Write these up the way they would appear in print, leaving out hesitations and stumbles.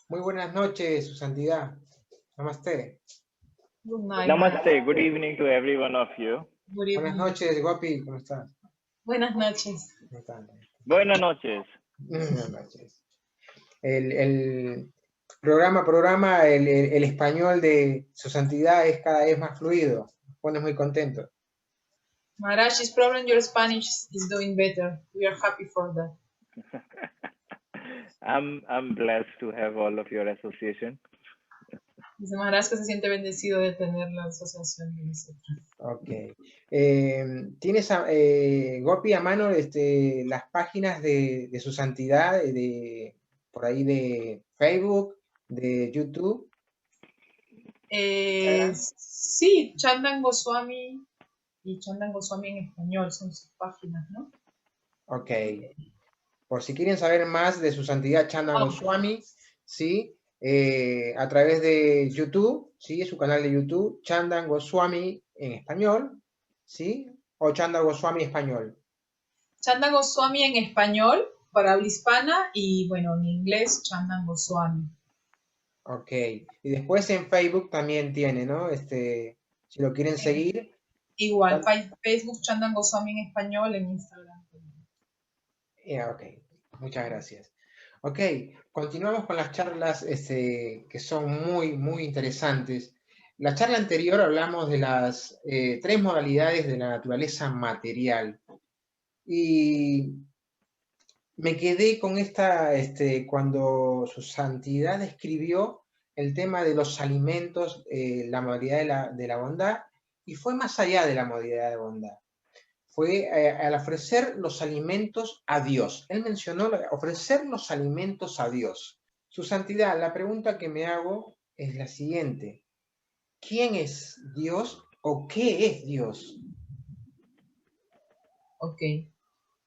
Muy buenas noches, su santidad. Namaste. Good night. Namaste. Good evening to every one of you. Good Buenas evening. noches, Gopi. ¿Cómo estás? Buenas noches. ¿Cómo estás? Buenas noches. Buenas noches. El programa, el español de su santidad es cada vez más fluido. Nos pone muy contentos. Maharaj's problem, your Spanish is doing better. We are happy for that. I'm blessed to have all of your association. Dice Maharaj que se siente bendecido de tener la asociación de nosotros. Ok. ¿Tienes, Gopi, a mano las páginas de su santidad, por ahí de Facebook, de YouTube? Sí, Chandan Goswami y Chandan Goswami en español son sus páginas, ¿no? Ok. Por si quieren saber más de su santidad Chandan Goswami, ¿sí? A través de YouTube, ¿sí? Su canal de YouTube, Chandan Goswami en español, ¿sí? O Chandan Goswami español. Chandan Goswami en español para habla hispana y, bueno, en inglés Chandan Goswami. Ok. Y después en Facebook también tiene, ¿no? Si lo quieren seguir. Igual, Facebook Chandan Goswami en español, en Instagram. Ok. Muchas gracias. Ok. Continuamos con las charlas que son muy, muy interesantes. La charla anterior hablamos de las 3 modalidades de la naturaleza material. Y me quedé con cuando su santidad escribió el tema de los alimentos, la modalidad de la bondad, y fue más allá de la modalidad de bondad. Fue al ofrecer los alimentos a Dios. Él mencionó ofrecer los alimentos a Dios. Su santidad, la pregunta que me hago es la siguiente. ¿Quién es Dios o qué es Dios? Okay.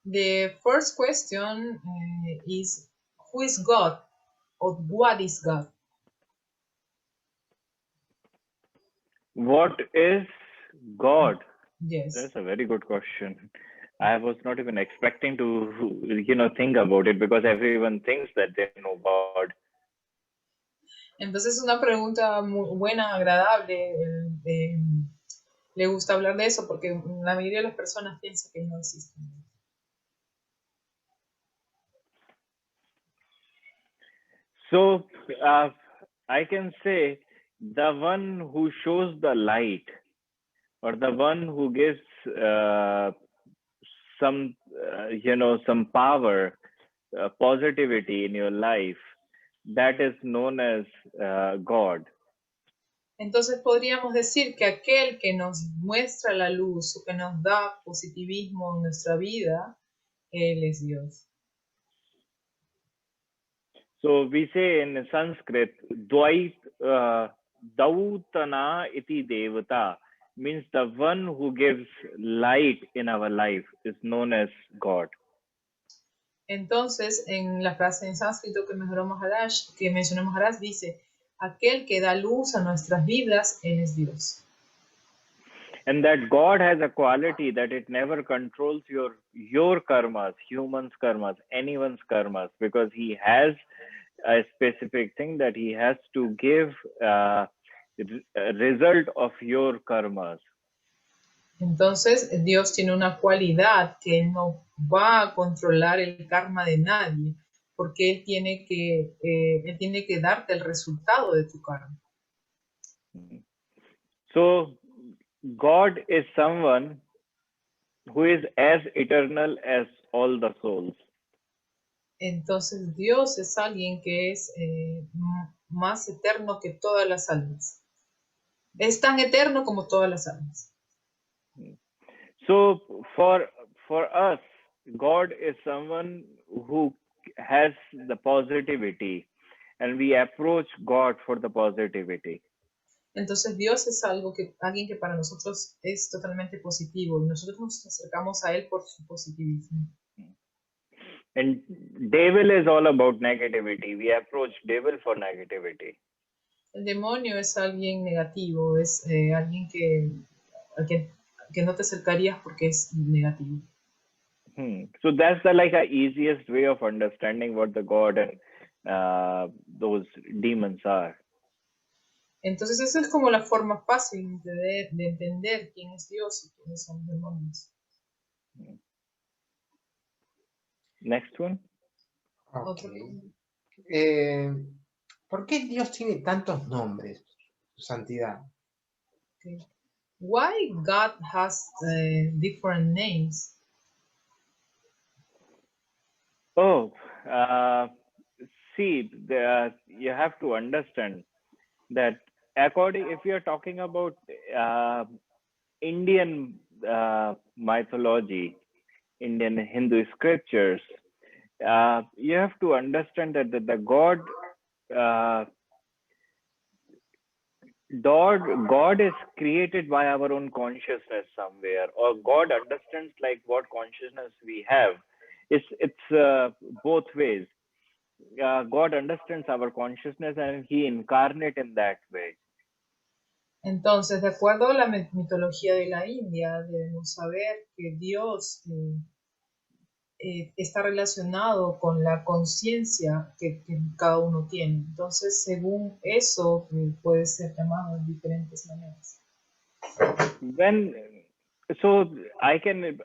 The first question is, who is God or what is God? What is God? Yes. That's a very good question. I was not even expecting to, think about it because everyone thinks that they know God. Entonces es una pregunta muy buena, agradable. Le gusta hablar de eso porque la mayoría de las personas piensa que no existe. So I can say the one who shows the light or the one who gives some power, positivity in your life, that is known as God. Entonces podríamos decir que aquel que nos muestra la luz o que nos da positivismo en nuestra vida, Él es Dios. So we say in Sanskrit, Dautana iti devata, means the one who gives light in our life is known as God. Entonces, en la frase en sánscrito que mencionó Maharaj, dice, aquel que da luz a nuestras vidas, Él es Dios. And that God has a quality that it never controls your karmas, humans' karmas, anyone's karmas, because he has a specific thing that he has to give a result of your karmas. Entonces, Dios tiene una cualidad que Él no va a controlar el karma de nadie, porque Él tiene que darte el resultado de tu karma. So, God is someone who is as eternal as all the souls. Entonces, Dios es alguien que es más eterno que todas las almas. Es tan eterno como todas las almas. So, for us, God is someone who has the positivity, and we approach God for the positivity. Entonces Dios es alguien que para nosotros es totalmente positivo y nosotros nos acercamos a Él por su positivismo. And devil is all about negativity. We approach devil for negativity. El demonio es alguien negativo, es alguien que no te acercarías porque es negativo. So that's the easiest way of understanding what the God and those demons are. Entonces esa es como la forma fácil de entender quién es Dios y quiénes son los demonios. Next one. Ok. Otro. ¿Por qué Dios tiene tantos nombres, su santidad? Okay. Why God has different names? Oh, see, you have to understand that if you are talking about Indian mythology, Indian Hindu scriptures, you have to understand that the God is created by our own consciousness somewhere, or God understands like what consciousness we have. It's both ways. God understands our consciousness and He incarnate in that way. Entonces, de acuerdo a la mitología de la India, debemos saber que Dios está relacionado con la conciencia que cada uno tiene. Entonces, según eso, puede ser llamado de diferentes maneras. So I can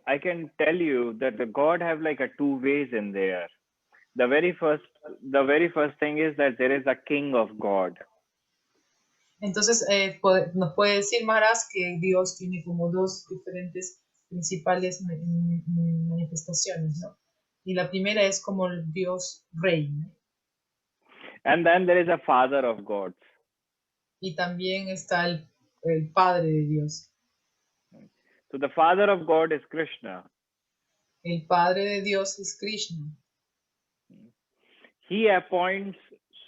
tell you that the God have like a two ways in there. The very first thing is that there is a king of God. Entonces, nos puede decir Maharaj que Dios tiene como dos diferentes principales manifestaciones, ¿no? Y la primera es como el Dios rey, ¿no? And then there is a father of gods. Y también está el padre de Dios. So the father of God is Krishna. El padre de Dios es Krishna. He appoints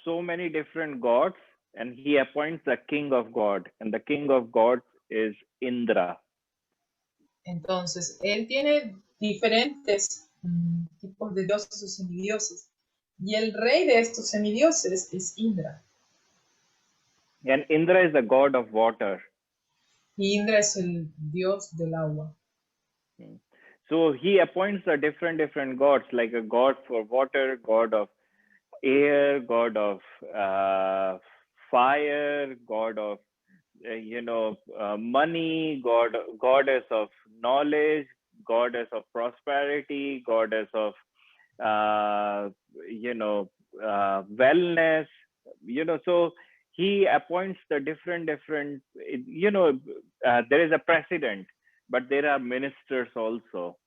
so many different gods, and he appoints the king of God, and the king of God is Indra. Entonces, él tiene diferentes tipos de dioses o semidioses, y el rey de estos semidioses es Indra. And Indra is the god of water. Y Indra es el dios del agua. So he appoints the different gods, like a god for water, god of air, god of fire, god of money, goddess of knowledge, goddess of prosperity, goddess of wellness. So he appoints the different. There is a president, but there are ministers also.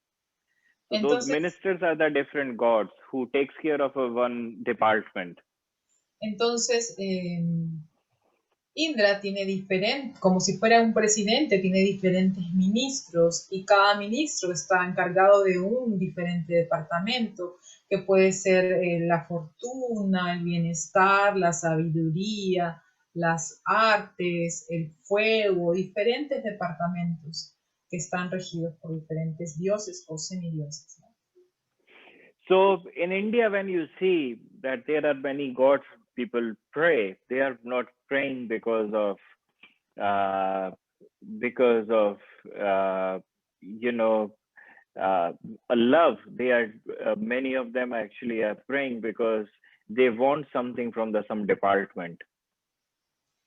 So those ministers are the different gods who takes care of one department. Entonces, Indra tiene como si fuera un presidente, tiene diferentes ministros y cada ministro está encargado de un diferente departamento, que puede ser la fortuna, el bienestar, la sabiduría, las artes, el fuego, diferentes departamentos que están regidos por diferentes dioses o semidioses, ¿no? So in India, when you see that there are many gods people pray, they are not praying because of a love. They are many of them actually are praying because they want something from some department.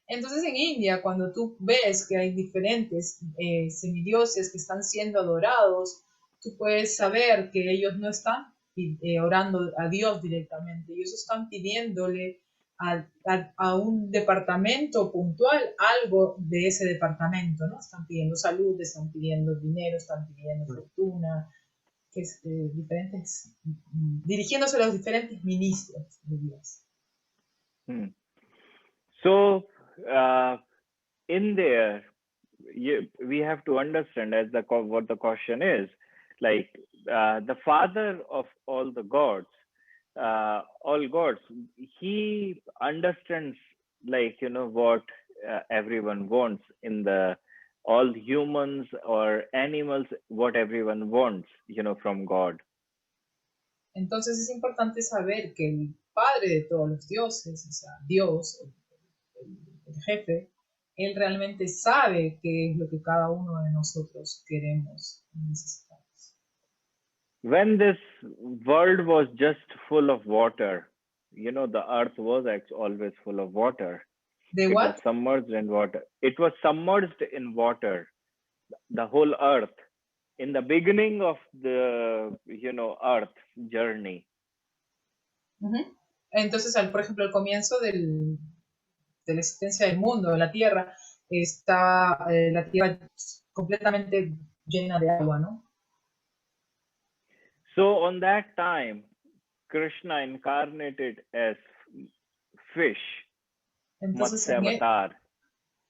Entonces en India, cuando tú ves que hay diferentes semidioses que están siendo adorados, tú puedes saber que ellos no están orando a Dios directamente, ellos están pidiéndole a un departamento puntual algo de ese departamento, ¿no? Están pidiendo salud, están pidiendo dinero, están pidiendo fortuna, dirigiéndose a los diferentes ministros de Dios. So in there, we have to understand what the question is, like the father of all the gods, all gods, he understands what everyone wants in all humans or animals, what everyone wants, from God. Entonces es importante saber que el padre de todos los dioses, o sea, Dios, el jefe, él realmente sabe qué es lo que cada uno de nosotros queremos y necesitamos. When this world was just full of water, you know, the earth was always full of water. ¿De It was what? submerged in water. It was submerged in water, the whole earth, in the beginning of the, you know, earth journey. Entonces, por ejemplo, al comienzo de la existencia del mundo, de la Tierra, está la Tierra completamente llena de agua, ¿no? So on that time, Krishna incarnated as fish, Entonces, Matsya Avatar.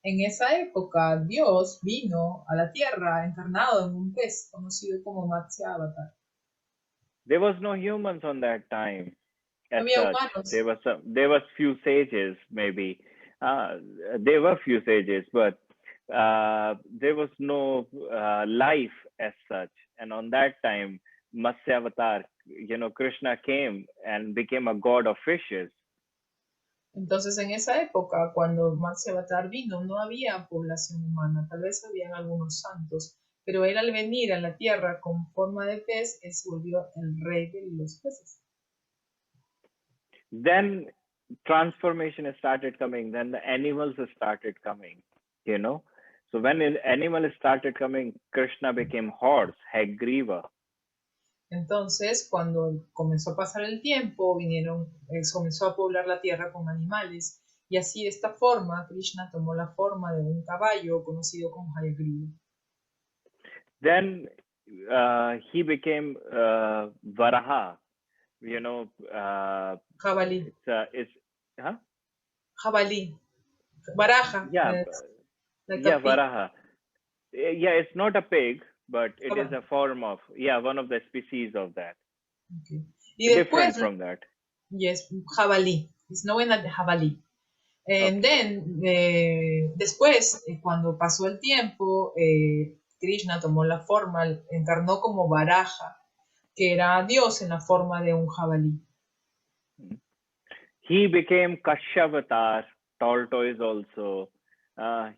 en esa época, Dios vino a la Tierra encarnado en un pez conocido como Matsya Avatar. There was no humans on that time. No As había such, humanos. there was few sages, maybe. There were few sages, but there was no life as such. And on that time, Matsya Avatar, you know, Krishna came and became a god of fishes. Entonces, en esa época, cuando Matsya Avatar vino, no había población humana. Tal vez habían algunos santos, pero él al venir a la Tierra con forma de pez, él se volvió el rey de los peces. Then transformation started coming. Then the animals started coming, you know. So when an animal started coming, Krishna became horse, Hagriva. Entonces, cuando comenzó a pasar el tiempo, comenzó a poblar la tierra con animales, y así de esta forma, Krishna tomó la forma de un caballo conocido como Hayagriva. Then he became Varaha, you know. Jabalí. Huh? Jabalí. Baraja. Yeah, yeah, Varaha. Yeah, it's not a pig, but it is a form of, one of the species of that. Okay. Y después, different from that. Yes, jabalí. It's known as jabalí. And then, después, cuando pasó el tiempo, Krishna tomó la forma, encarnó como Varaha, que era Dios en la forma de un jabalí. He became Kashyavatar, tortoise also.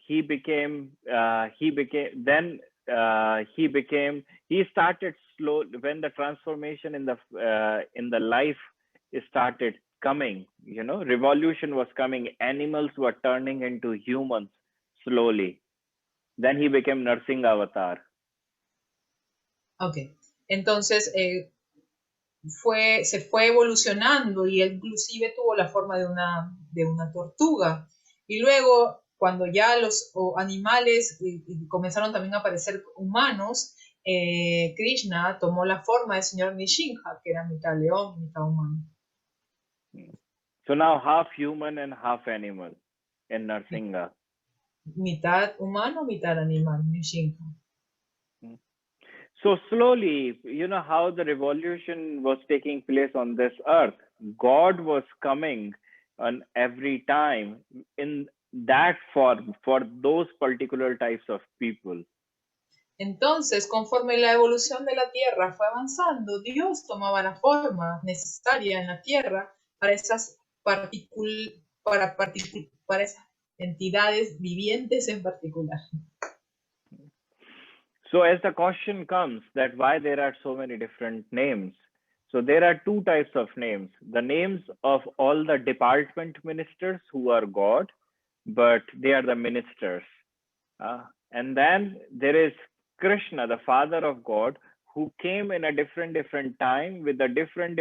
He started slow when the transformation in the life started coming, you know, revolution was coming, animals were turning into humans slowly. Then he became Narsingha Avatar. Okay, entonces se fue evolucionando y él inclusive tuvo la forma de una tortuga. Y luego, cuando ya los animales comenzaron también a aparecer humanos, Krishna tomó la forma del señor Nishinja, que era mitad león, mitad humano. So now half human and half animal in Narsingha. Mitad humano, mitad animal, Nishinja. So slowly, you know how the revolution was taking place on this earth. God was coming on every time in that form for those particular types of people. Entonces, conforme la evolución de la Tierra fue avanzando, Dios tomaba la forma necesaria en la Tierra para esas entidades vivientes en particular. So as the question comes that why there are so many different names. So there are two types of names. The names of all the department ministers who are God, but they are the ministers. And then there is Krishna, the Father of God, who came in a different time with a different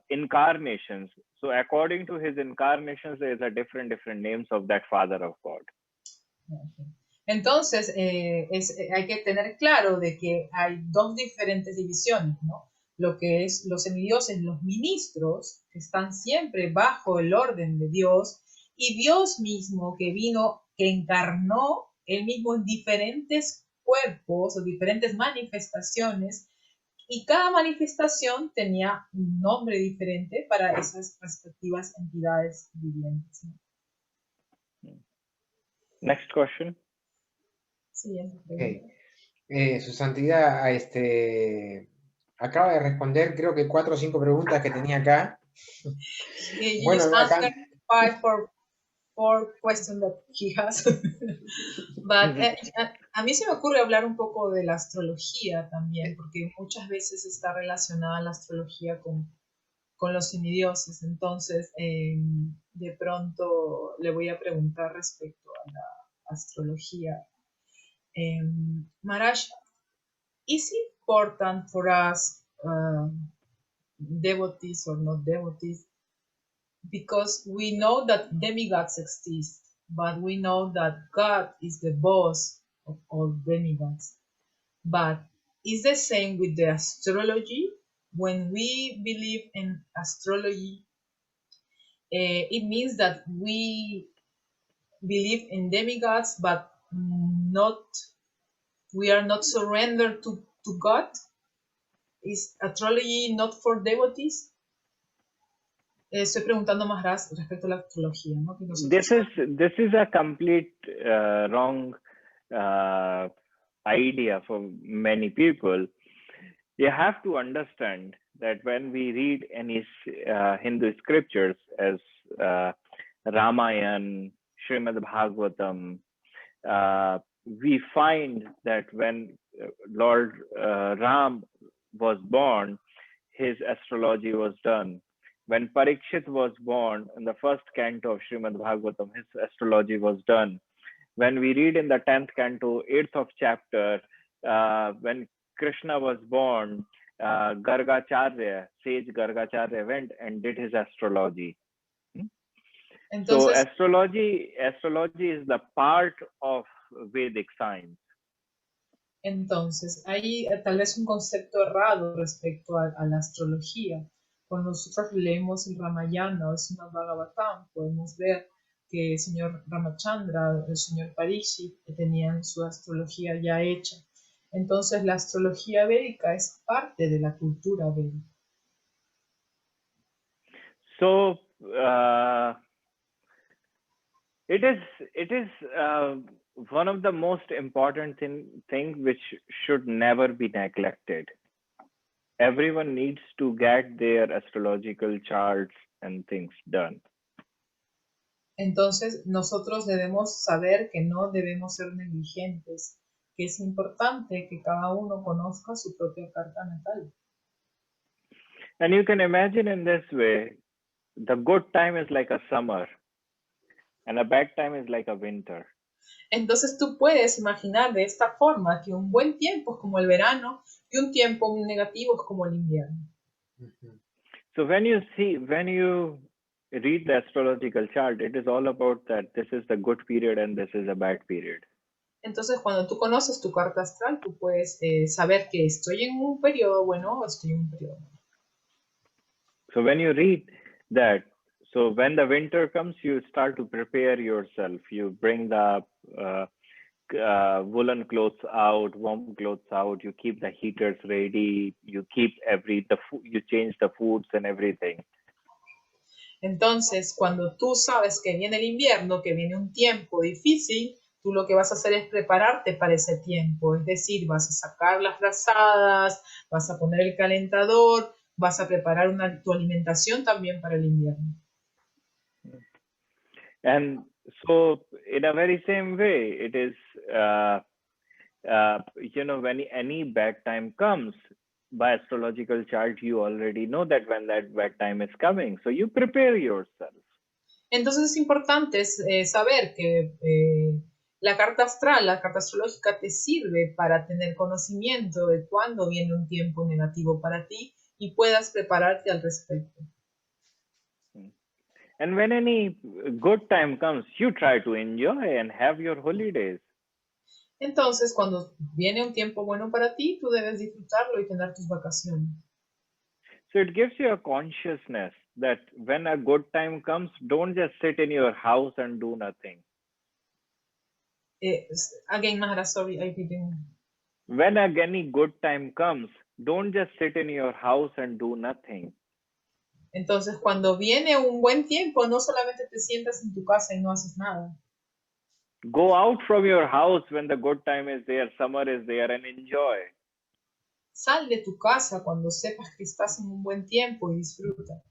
incarnations. So according to his incarnations, there is a different names of that Father of God. Entonces, hay que tener claro de que hay dos diferentes divisiones, ¿no? Lo que es los semidioses, los ministros, que están siempre bajo el orden de Dios, y Dios mismo que vino, que encarnó él mismo en diferentes cuerpos o diferentes manifestaciones, y cada manifestación tenía un nombre diferente para esas respectivas entidades vivientes, ¿no? Next question. Okay. Su Santidad acaba de responder, creo que 4 o 5 preguntas que tenía acá. Bueno, acá... 5 for fourth question that he has. But a mí se me ocurre hablar un poco de la astrología también, porque muchas veces está relacionada la astrología con los semidioses. Entonces, de pronto le voy a preguntar respecto a la astrología. Maharaj, is it important for us, devotees or not devotees, because we know that demigods exist, but we know that God is the boss of all demigods. But it's the same with the astrology. When we believe in astrology, it means that we believe in demigods, but we are not surrendered to God. Is astrology not for devotees? Estoy preguntando más respecto a la astrología, ¿no? This is a complete wrong idea for many people. You have to understand that when we read any Hindu scriptures as Ramayana, Srimad Bhagavatam, we find that when Lord Ram was born, his astrology was done. When Parikshit was born, in the first canto of Srimad Bhagavatam, his astrology was done. When we read in the 10th canto, 8th of chapter, when Krishna was born, Gargacharya, sage Gargacharya went and did his astrology. Entonces, so astrology is the part of Vedic science. Entonces, hay tal vez un concepto errado respecto a la astrología. Cuando nosotros leemos el Ramayana o el Srimad Bhagavatam, podemos ver que el señor Ramachandra, el señor Parikshit, tenían su astrología ya hecha. Entonces, la astrología védica es parte de la cultura védica. So, it is one of the most important things which should never be neglected. Everyone needs to get their astrological charts and things done. Entonces, nosotros debemos saber que no debemos ser negligentes, que es importante que cada uno conozca su propia carta natal. And you can imagine in this way, the good time is like a summer and a bad time is like a winter. Entonces tú puedes imaginar de esta forma que un buen tiempo es como el verano y un tiempo negativo es como el invierno. So when you read the astrological chart, it is all about that this is the good period and this is a bad period. Entonces cuando tú conoces tu carta astral, tú puedes saber que estoy en un periodo bueno o estoy en un periodo malo. So when you read that, so when the winter comes, you start to prepare yourself. You bring the woolen clothes out, warm clothes out. You keep the heaters ready. You keep you change the foods and everything. Entonces, cuando tú sabes que viene el invierno, que viene un tiempo difícil, tú lo que vas a hacer es prepararte para ese tiempo. Es decir, vas a sacar las brazadas, vas a poner el calentador, vas a preparar tu alimentación también para el invierno. And so, in a very same way, it is, when any bad time comes, by astrological chart, you already know that when that bad time is coming. So you prepare yourself. Entonces es importante saber que la carta astral, la carta astrológica te sirve para tener conocimiento de cuándo viene un tiempo negativo para ti y puedas prepararte al respecto. And when any good time comes, you try to enjoy and have your holidays. Entonces, cuando viene un tiempo bueno para ti, tú debes disfrutarlo y tener tus vacaciones. So it gives you a consciousness that when a good time comes, don't just sit in your house and do nothing. Again, Maharaj, sorry, I didn't. When any good time comes, don't just sit in your house and do nothing. Entonces, cuando viene un buen tiempo, no solamente te sientas en tu casa y no haces nada. Go out from your house when the good time is there, summer is there, and enjoy. Sal de tu casa cuando sepas que estás en un buen tiempo y disfruta.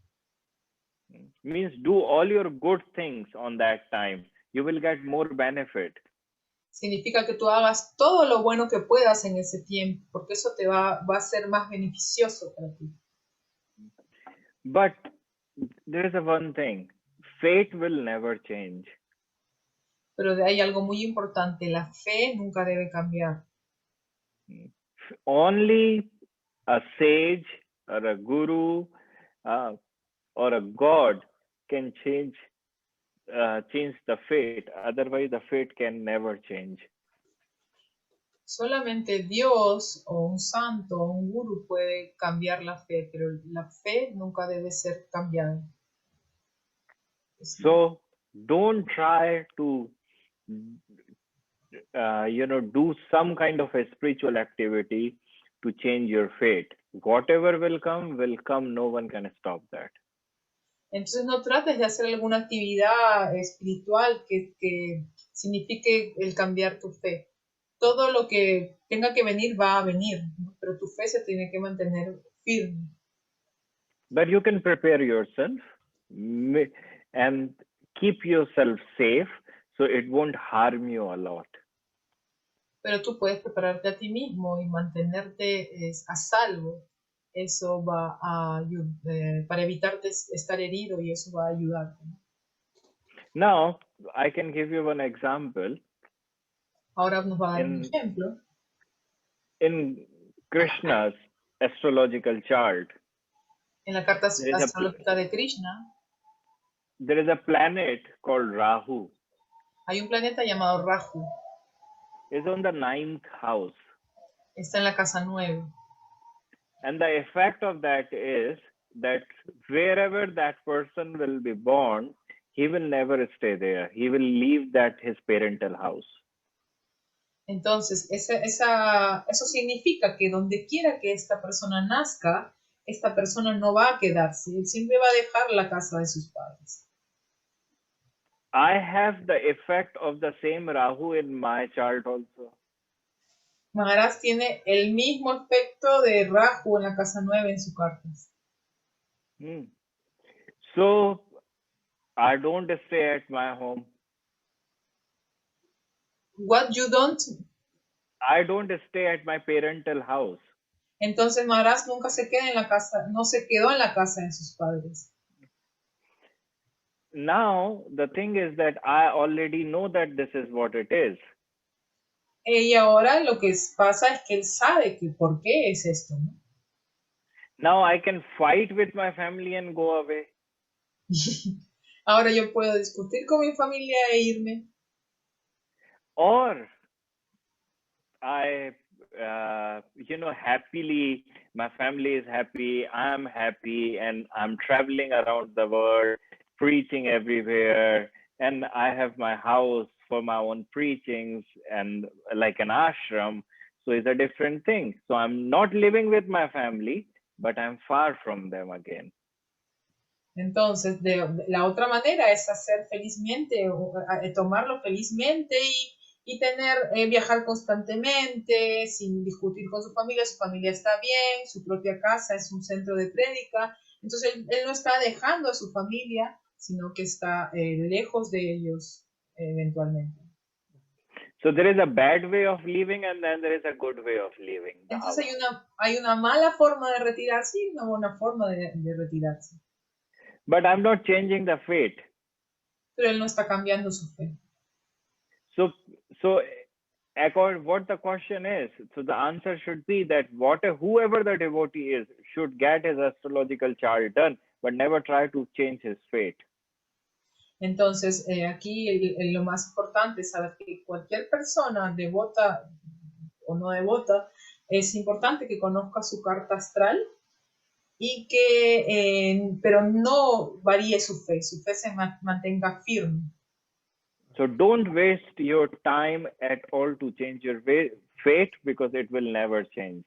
Means do all your good things on that time. You will get more benefit. Significa que tú hagas todo lo bueno que puedas en ese tiempo, porque eso te va a ser más beneficioso para ti. But there is a one thing. Fate will never change. Pero hay algo muy importante, la fe nunca debe cambiar. Only a sage or a guru or a god can change the fate. Otherwise, the fate can never change. Solamente Dios o un santo o un gurú puede cambiar la fe, pero la fe nunca debe ser cambiada. So don't try to do some kind of a spiritual activity to change your fate. Whatever will come, no one can stop that. Entonces no trates de hacer alguna actividad espiritual que signifique el cambiar tu fe. Todo lo que tenga que venir va a venir, ¿no? Pero tu fe se tiene que mantener firme. But you can prepare yourself and keep yourself safe so it won't harm you a lot. Pero tú puedes prepararte a ti mismo y mantenerte a salvo. Eso va a para evitarte estar herido y eso va a ayudarte, ¿no? Now, I can give you one example. Ahora nos va a dar un ejemplo. In Krishna's astrological chart, en la carta astrológica de Krishna, there is a planet called Rahu. Hay un planeta llamado Rahu. It's on the 9th house. Está en la casa 9. And the effect of that is that wherever that person will be born, he will never stay there. He will leave his parental house. Entonces, eso significa que donde quiera que esta persona nazca, esta persona no va a quedarse. Él siempre va a dejar la casa de sus padres. I have the effect of the same Rahu in my chart also. Maharaj tiene el mismo efecto de Rahu en la casa 9 en su carta. So, I don't stay at my home. What you don't? I don't stay at my parental house. Entonces Maharaj nunca se queda en la casa, no se quedó en la casa de sus padres. Now, the thing is that I already know that this is what it is. Y ahora lo que pasa es que él sabe que por qué es esto, ¿no? Now I can fight with my family and go away. Ahora yo puedo discutir con mi familia e irme. Or I, happily, my family is happy, I'm happy, and I'm traveling around the world, preaching everywhere, and I have my house for my own preachings and like an ashram. So it's a different thing. So I'm not living with my family, but I'm far from them again. Entonces, la otra manera es hacer felizmente, tomarlo felizmente y viajar constantemente, sin discutir con su familia está bien, su propia casa es un centro de prédica. Entonces, él no está dejando a su familia, sino que está lejos de ellos eventualmente. So there is a bad way of living and then there is a good way of living. Entonces hay una mala forma de retirarse y una buena forma de retirarse. But I'm not changing the fate. Pero él no está cambiando su fe. So according what the question is, so the answer should be that whoever the devotee is should get his astrological chart done, but never try to change his fate. Entonces, aquí lo más importante es saber que cualquier persona, devota o no devota, es importante que conozca su carta astral y pero no varíe su fe se mantenga firme. So don't waste your time at all to change your fate because it will never change.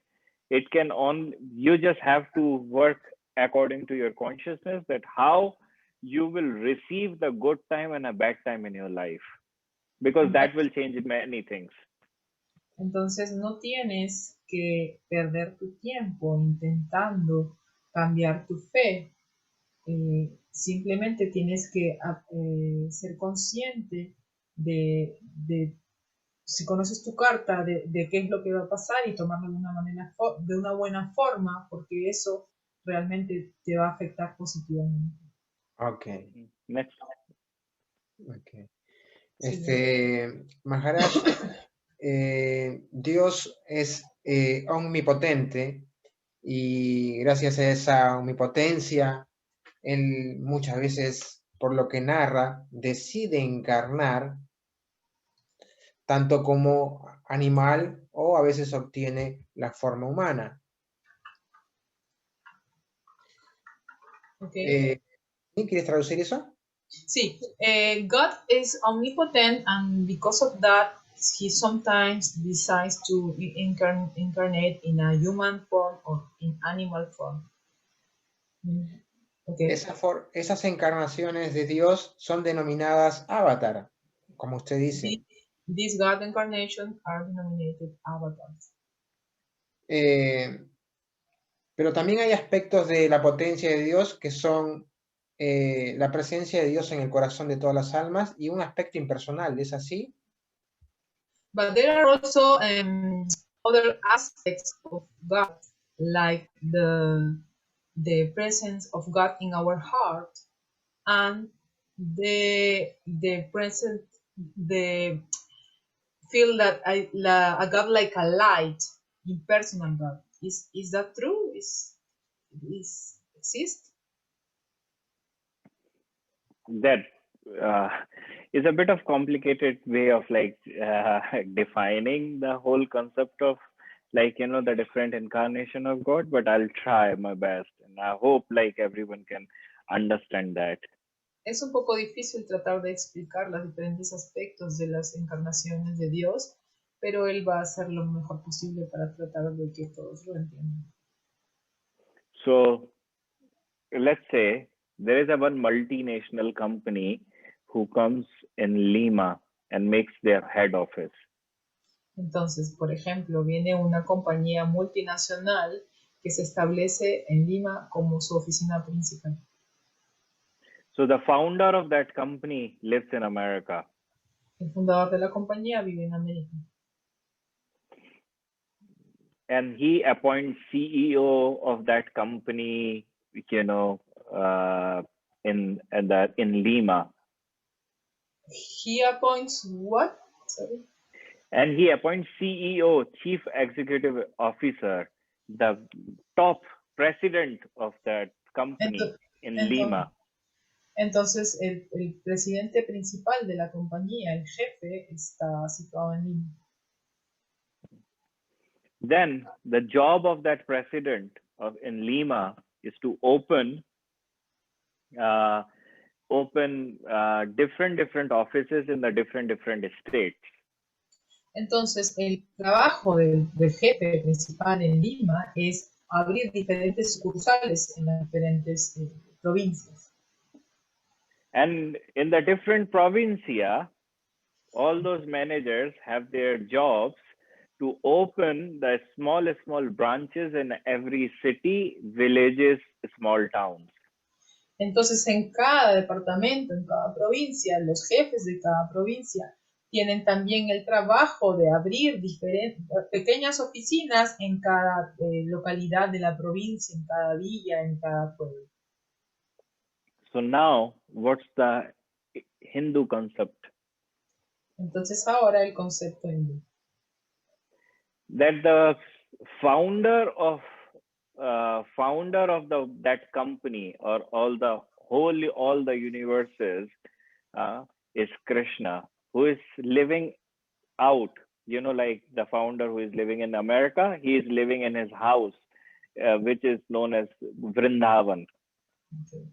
You just have to work according to your consciousness that how you will receive the good time and a bad time in your life, because that will change many things. Entonces no tienes que perder tu tiempo intentando cambiar tu fe, Simplemente tienes que ser consciente de si conoces tu carta, de qué es lo que va a pasar y tomarlo de una manera, de una buena forma, porque eso realmente te va a afectar positivamente. Ok, Next. ok. Sí. Maharaj, Dios es omnipotente y gracias a esa omnipotencia, Él muchas veces, por lo que narra, decide encarnar tanto como animal o a veces obtiene la forma humana. Okay. ¿Quieres traducir eso? Sí, God is omnipotent, and because of that, he sometimes decides to incarnate in a human form or in animal form. Okay. Esas encarnaciones de Dios son denominadas avatar, como usted dice. These God incarnations are denominated avatars. Pero también hay aspectos de la potencia de Dios que son la presencia de Dios en el corazón de todas las almas y un aspecto impersonal, ¿es así? But there are also other aspects of God, like the presence of God in our heart and the present the feel that a God like a light, impersonal God. Is that true? Is exist? That is a bit of complicated way of like defining the whole concept of like the different incarnation of God, but I'll try my best and I hope like everyone can understand that. Es un poco difícil tratar de explicar los diferentes aspectos de las encarnaciones de Dios, pero Él va a hacer lo mejor posible para tratar de que todos lo entiendan. So let's say there is a one multinational company who comes in Lima and makes their head office. Entonces, por ejemplo, viene una compañía multinacional que se establece en Lima como su oficina principal. So the founder of that company lives in America. El fundador de la compañía vive en América. And he appoints CEO of that company, in Lima. He appoints what? Sorry. And he appoints CEO, Chief Executive Officer, the top president of that company in Lima. Entonces, el presidente principal de la compañía, el jefe, está situado en Lima. Then the job of that president in Lima is to open different offices in the different states. Entonces, el trabajo del jefe principal en Lima es abrir diferentes sucursales en las diferentes provincias. And in the different provincia, all those managers have their jobs to open the small branches in every city, villages, small towns. Entonces, en cada departamento, en cada provincia, los jefes de cada provincia tienen también el trabajo de abrir pequeñas oficinas en cada localidad de la provincia, en cada villa, en cada pueblo. So now, what's the Hindu concept? Entonces ahora el concepto hindú. That the founder of that company or all the universes is Krishna, who is living out, like the founder who is living in America, he is living in his house, which is known as Vrindavan. Okay.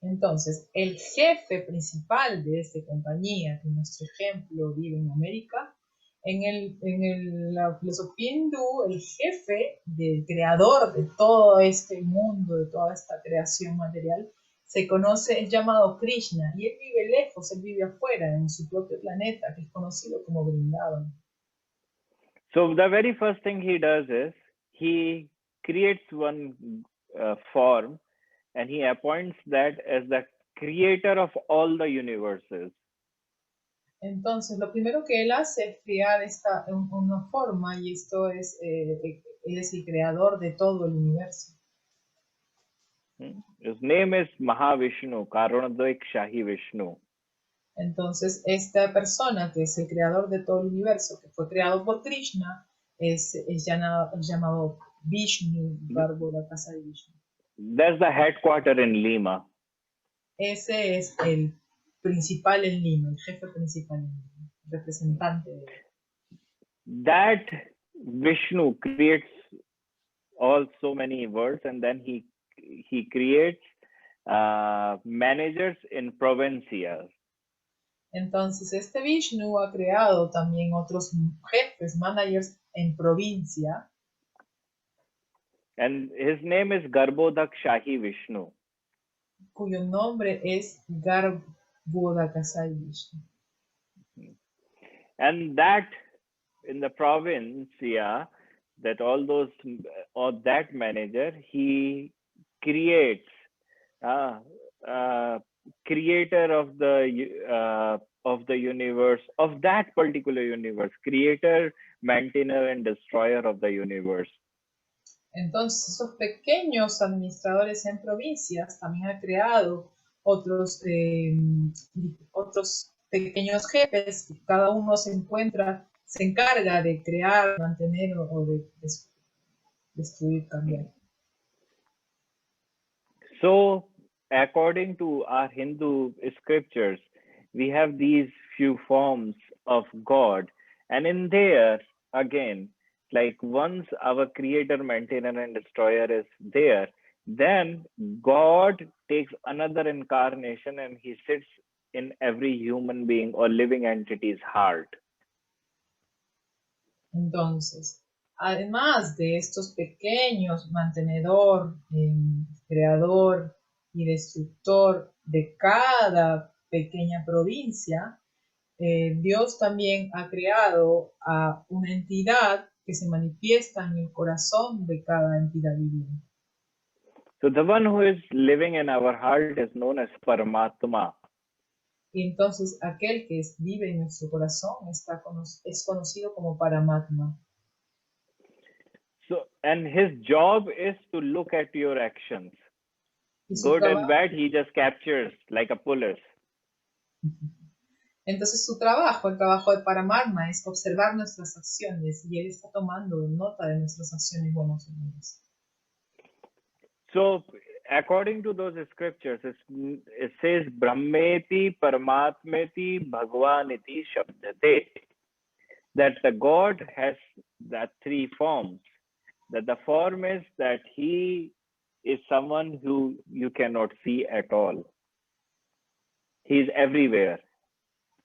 Entonces, el jefe principal de esta compañía, que en nuestro ejemplo vive en América, en la filosofía hindú, el jefe del creador de todo este mundo, de toda esta creación material, es llamado Krishna, y él vive lejos, él vive afuera, en su propio planeta, que es conocido como Vrindavan. So the very first thing he does is he creates one form and he appoints that as the creator of all the universes. Entonces, lo primero que él hace es crear una forma, y esto es, él es el creador de todo el universo. His name is Mahavishnu, Karunadoik Shahi Vishnu. Entonces, esta persona que es el creador de todo el universo, que fue creado por Krishna, es llamado Vishnu, Garbo Casa de Vishnu. That's the headquarter in Lima. Ese es el principal en Lima, el jefe principal en Lima, representante de él. That Vishnu creates all so many worlds, and then he creates managers in provincias. Entonces, este Vishnu ha creado también otros jefes, managers en provincia. And his name is Garbodak Shahi Vishnu. Cuyo nombre es Garbhodakasai Vishnu. And that in the provincia, that all those, or that manager, he creates, creator of the universe, of that particular universe, creator, maintainer, and destroyer of the universe. Entonces, esos pequeños administradores en provincias también han creado otros pequeños jefes, que cada uno se encarga de crear, mantener o de destruir también. So, according to our Hindu scriptures, we have these few forms of God, and in there, again, like once our creator, maintainer, and destroyer is there, then God takes another incarnation and he sits in every human being or living entity's heart. Entonces, además de estos pequeños mantenedor, creador y destructor de cada pequeña provincia, Dios también ha creado a una entidad que se manifiesta en el corazón de cada entidad viviente. So the one who is living in our heart is known as Paramatma. Y entonces aquel que vive en nuestro corazón es conocido como Paramatma. So, and his job is to look at your actions. Good and bad, he just captures like a police. Entonces el trabajo de Paramatma es observar nuestras acciones, y él está tomando nota de nuestras acciones buenas o malas. So, according to those scriptures, it says Brahmeti Paramatmeti Bhagavaniti Shabdate. That the God has that three forms. That the form is that he is someone who you cannot see at all. He is everywhere.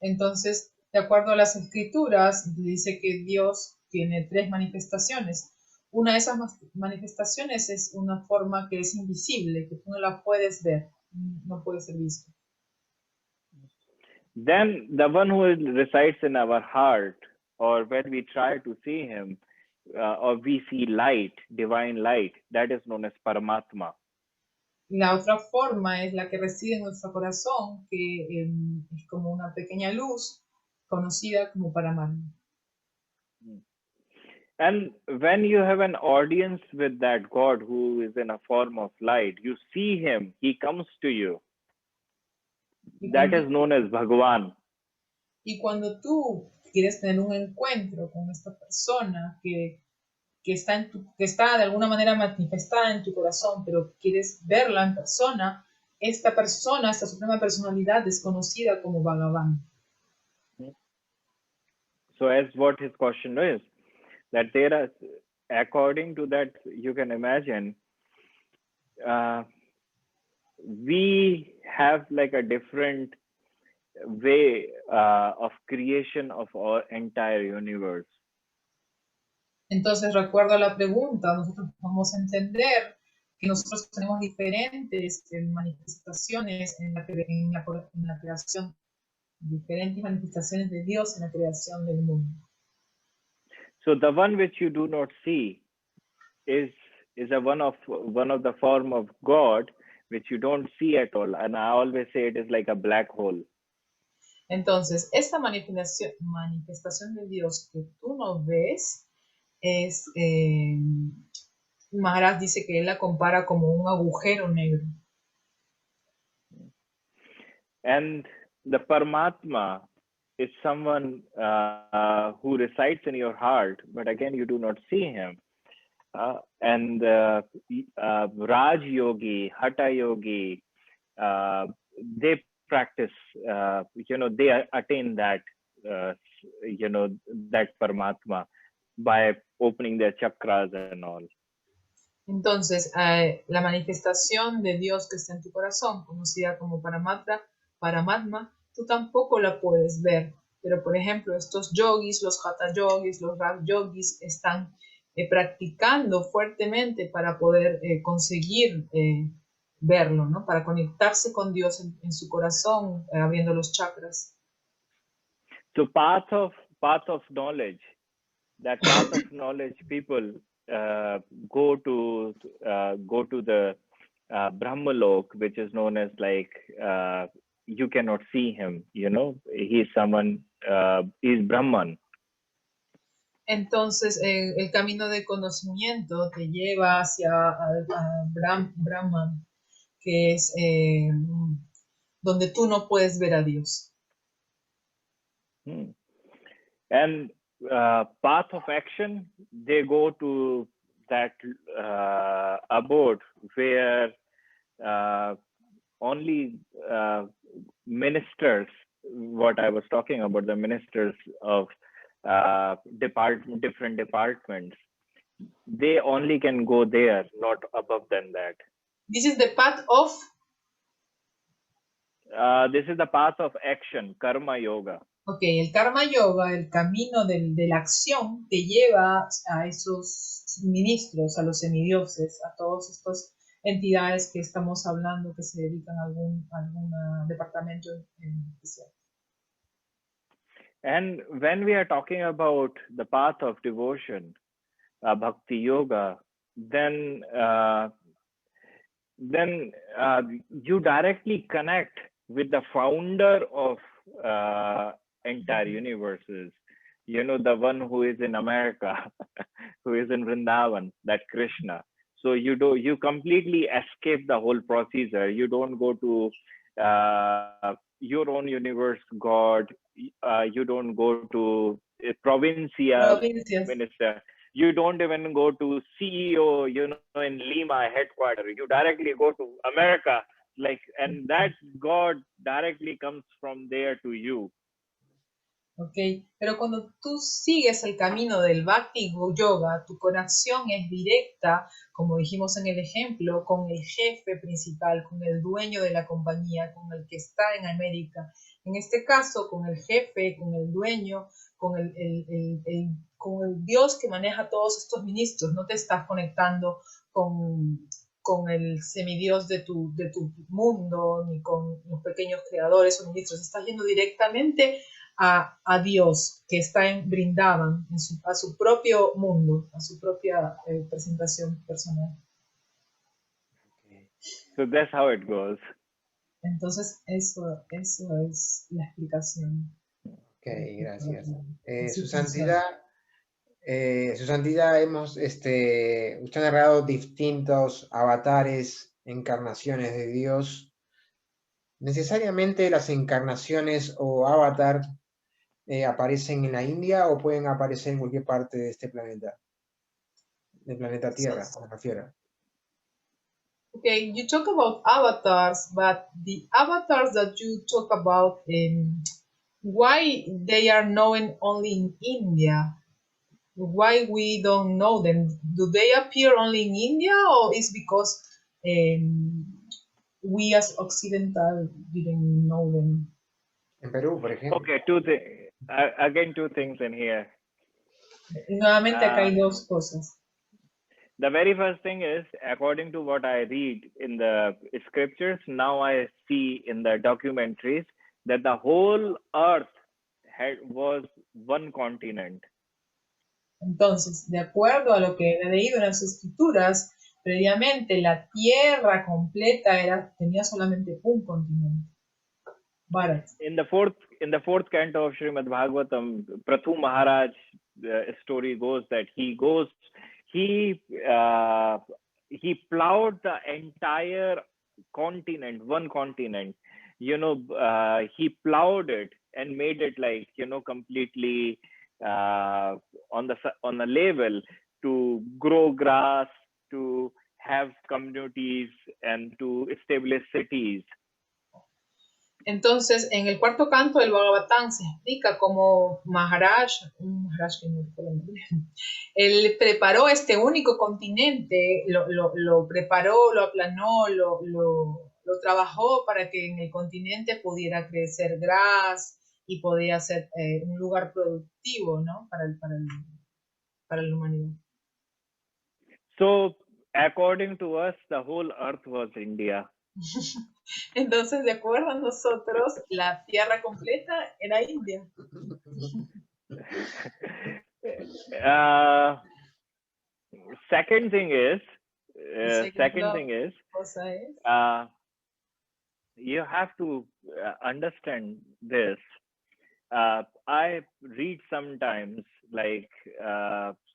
Entonces, de acuerdo a las escrituras, dice que Dios tiene tres manifestaciones. Una de esas manifestaciones es una forma que es invisible, que tú no la puedes ver, no puede ser visto. Then the one who resides in our heart, or when we try to see him, or we see light, divine light, that is known as Paramatma. La otra forma es la que reside en nuestro corazón, que es como una pequeña luz conocida como Paramatma. And when you have an audience with that God who is in a form of light, you see him, he comes to you. That is known as Bhagavan. Y cuando tú quieres tener un encuentro con esta persona que está de alguna manera manifestada en tu corazón, pero quieres verla en persona, esta suprema personalidad es conocida como Bhagavan. So as what his question is, that there are, according to that, you can imagine, we have like a different way of creation of our entire universe. Entonces, recuerdo a la pregunta, nosotros vamos a entender que nosotros tenemos diferentes manifestaciones en la creación, diferentes manifestaciones de Dios en la creación del mundo. So the one which you do not see is one of the form of God, which you don't see at all. And I always say it is like a black hole. Entonces, esta manifestación de Dios que tú no ves es, Maharaj dice que él la compara como un agujero negro. And the Paramatma is someone who resides in your heart, but again, you do not see him. And Raj Yogi, Hatha Yogi, they practice, they attain that, that Paramatma by opening their chakras and all. Entonces, la manifestación de Dios que está en tu corazón, conocida como Paramatma, tú tampoco la puedes ver. Pero, por ejemplo, estos yogis, los Hatha yogis, los Raj yogis, están practicando fuertemente para poder conseguir verlo, ¿no? Para conectarse con Dios en su corazón, abriendo los chakras. So path of knowledge, that path of knowledge, people go to the Brahmalok, which is known as like you cannot see him. He's someone, he's Brahman. Entonces, el camino de conocimiento te lleva hacia Brahman, que es donde tú no puedes ver a Dios. And path of action, they go to that abode where only ministers, what I was talking about, the ministers of different departments, they only can go there, not above than that. This is the path of? This is the path of action, karma yoga. Ok, el karma yoga, el camino de la acción, te lleva a esos ministros, a los semidioses, a todas estas entidades que estamos hablando que se dedican a algún departamento en especial. And when we are talking about the path of devotion, bhakti yoga, then you directly connect with the founder of entire universes. The one who is in America, who is in Vrindavan, that Krishna. So you completely escape the whole procedure. You don't go to your own universe God. You don't go to a provincial minister. You don't even go to CEO, in Lima headquarters. You directly go to America, and that God directly comes from there to you. Ok, pero cuando tú sigues el camino del Bhakti Yoga, tu conexión es directa, como dijimos en el ejemplo, con el jefe principal, con el dueño de la compañía, con el que está en América. En este caso, con el jefe, con el dueño, con el Dios que maneja todos estos ministros. No te estás conectando con el semidios de tu mundo, ni con los pequeños creadores o ministros. Estás yendo directamente a Dios que está en Vrindavan, a su propio mundo, a su propia presentación personal. Okay. So that's how it goes. Entonces eso es la explicación. Ok, gracias. Su Santidad, usted ha narrado distintos avatares, encarnaciones de Dios. ¿Necesariamente las encarnaciones o avatar aparecen en la India o pueden aparecer en cualquier parte de este planeta? Del planeta Tierra, me refiero. Okay, you talk about avatars, but the avatars that you talk about, why they are known only in India? Why we don't know them? Do they appear only in India, or is because we as Occidental didn't know them? En Perú, por ejemplo. Okay, two things in here. Nuevamente acá hay dos cosas. The very first thing is, according to what I read in the scriptures, now I see in the documentaries that the whole earth was one continent. Entonces, de acuerdo a lo que he leído en las escrituras, Previamente la Tierra completa tenía solamente un continente. Bharat. In the fourth canto of Srimad Bhagavatam, Prathu Maharaj story goes that he plowed the entire continent, one continent. He plowed it and made it like completely on the level to grow grass, to have communities, and to establish cities. Entonces, en el cuarto canto del Bhagavatam se explica cómo Maharaj que no recuerdo el nombre, él preparó este único continente, lo preparó, lo aplanó, lo trabajó para que en el continente pudiera crecer gras y podía ser un lugar productivo, ¿no? para la humanidad. So, according to us, the whole earth was India. Entonces, de acuerdo a nosotros, la tierra completa era India. Second thing is, you have to understand this. I read sometimes,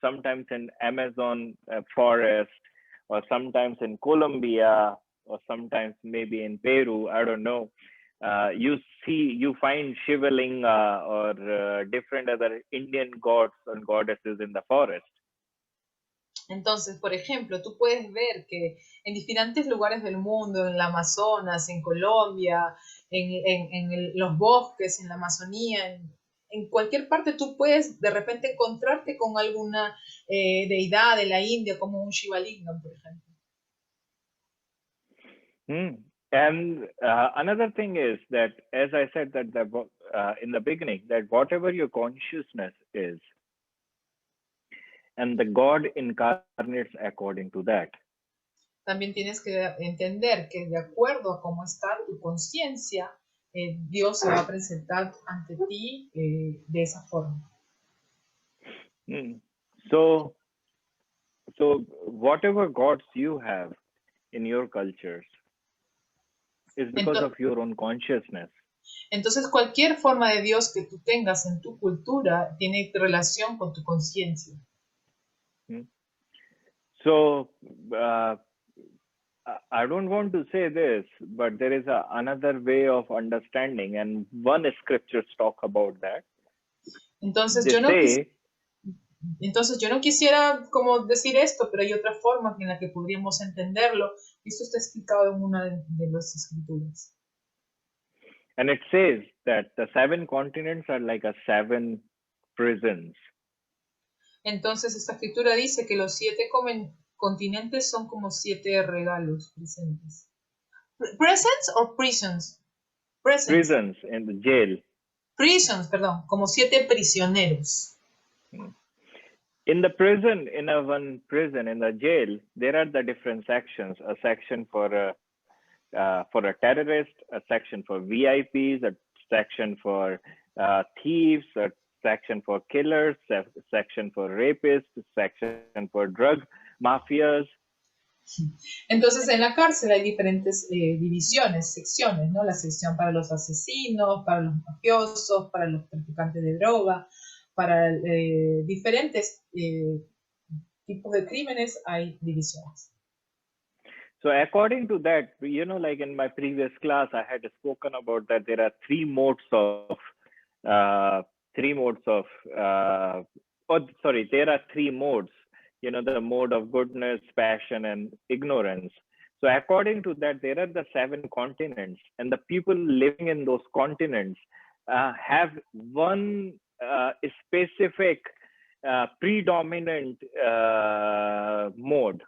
sometimes in Amazon forest, or sometimes in Colombia, or sometimes maybe in Peru, I don't know. You find Shivalinga or different other Indian gods and goddesses in the forest. Entonces, por ejemplo, tú puedes ver que en diferentes lugares del mundo, en el Amazonas, en Colombia, en los bosques, en la Amazonía, en cualquier parte tú puedes de repente encontrarte con alguna deidad de la India, como un Shivalinga, por ejemplo. And another thing is that, as I said that in the beginning, that whatever your consciousness is, and the God incarnates according to that. También tienes que entender que de acuerdo a cómo está tu conciencia, Dios se va a presentar ante ti de esa forma. So whatever gods you have in your cultures is because of your own consciousness. Entonces, cualquier forma de Dios que tú tengas en tu cultura tiene relación con tu conciencia. So, I don't want to say this, but there is another way of understanding, and one scriptures talk about that. Entonces, yo no quisiera como decir esto, pero hay otra forma en la que podríamos entenderlo. Esto está explicado en una de las escrituras. And it says that the 7 continents are like 7 prisons. Entonces, esta escritura dice que los 7 continentes son como 7 regalos presentes. ¿Presents o prisons? Prisons in the jail. Prisons, perdón, como 7 prisioneros. In the prison, in the jail, there are the different sections. A section for a terrorist, a section for VIPs, a section for thieves, a section for killers, a section for rapists, a section for drug mafias. Entonces en la cárcel hay diferentes divisiones, secciones, ¿no? La sección para los asesinos, para los mafiosos, para los traficantes de droga, para diferentes tipos de crímenes hay divisiones. So according to that, like in my previous class, I had spoken about that there are 3 modes of, there are 3 modes, the mode of goodness, passion, and ignorance. So according to that, there are the 7 continents, and the people living in those continents have one specific predominant mode.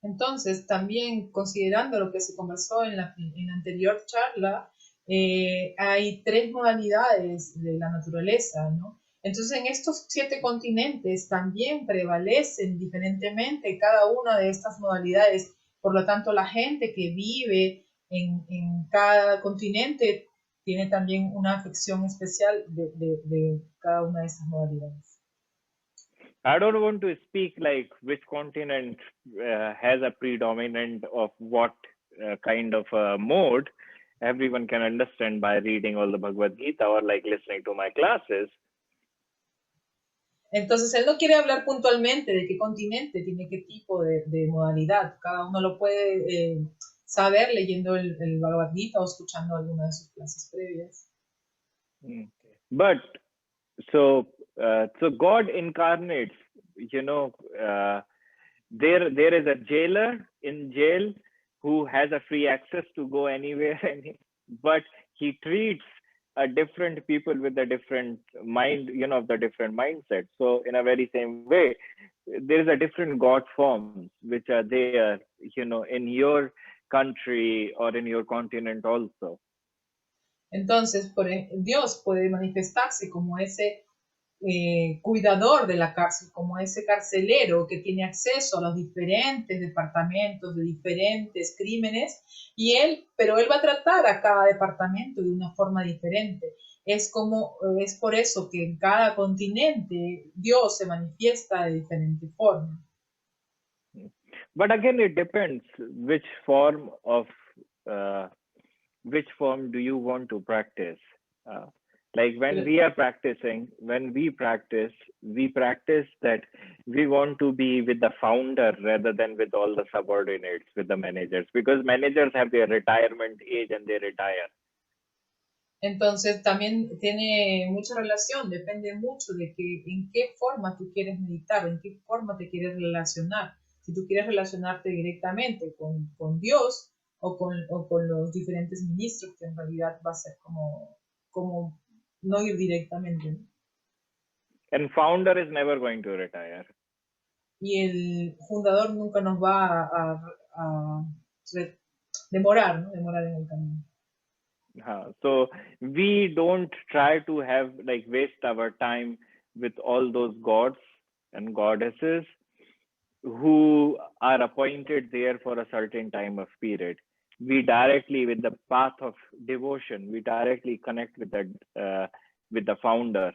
Entonces, también considerando lo que se conversó en la anterior charla, hay 3 modalidades de la naturaleza, ¿no? Entonces, en estos 7 continentes también prevalecen diferentemente cada una de estas modalidades. Por lo tanto, la gente que vive en cada continente tiene también una afección especial de cada una de estas modalidades. I don't want to speak like which continent has a predominant of what kind of mode. Everyone can understand by reading all the Bhagavad Gita or like listening to my classes. Entonces, él no quiere hablar puntualmente de qué continente tiene qué tipo de modalidad. Cada uno lo puede saber leyendo el Bhagavad Gita o escuchando alguna de sus clases previas. But so God incarnates, there is a jailer in jail who has a free access to go anywhere, but he treats different people with a different mind, the different mindset. So in a very same way, there is a different God forms which are there, in your country or in your continent also. Entonces, Dios puede manifestarse como ese cuidador de la cárcel, como ese carcelero que tiene acceso a los diferentes departamentos de diferentes crímenes, pero él va a tratar a cada departamento de una forma diferente. Es por eso que en cada continente Dios se manifiesta de diferente forma. But again, it depends which form do you want to practice. Like when we practice that we want to be with the founder rather than with all the subordinates, with the managers, because managers have their retirement age and they retire. Entonces también tiene mucha relación, depende mucho de en qué forma tú quieres meditar, en qué forma te quieres relacionar. Si tú quieres relacionarte directamente con Dios o con los diferentes ministros, que en realidad va a ser como no ir directamente. And founder is never going to retire. Y el fundador nunca nos va a demorar en el camino. So we don't try to waste our time with all those gods and goddesses who are appointed there for a certain time of period. We directly, with the path of devotion, we directly connect with the founder.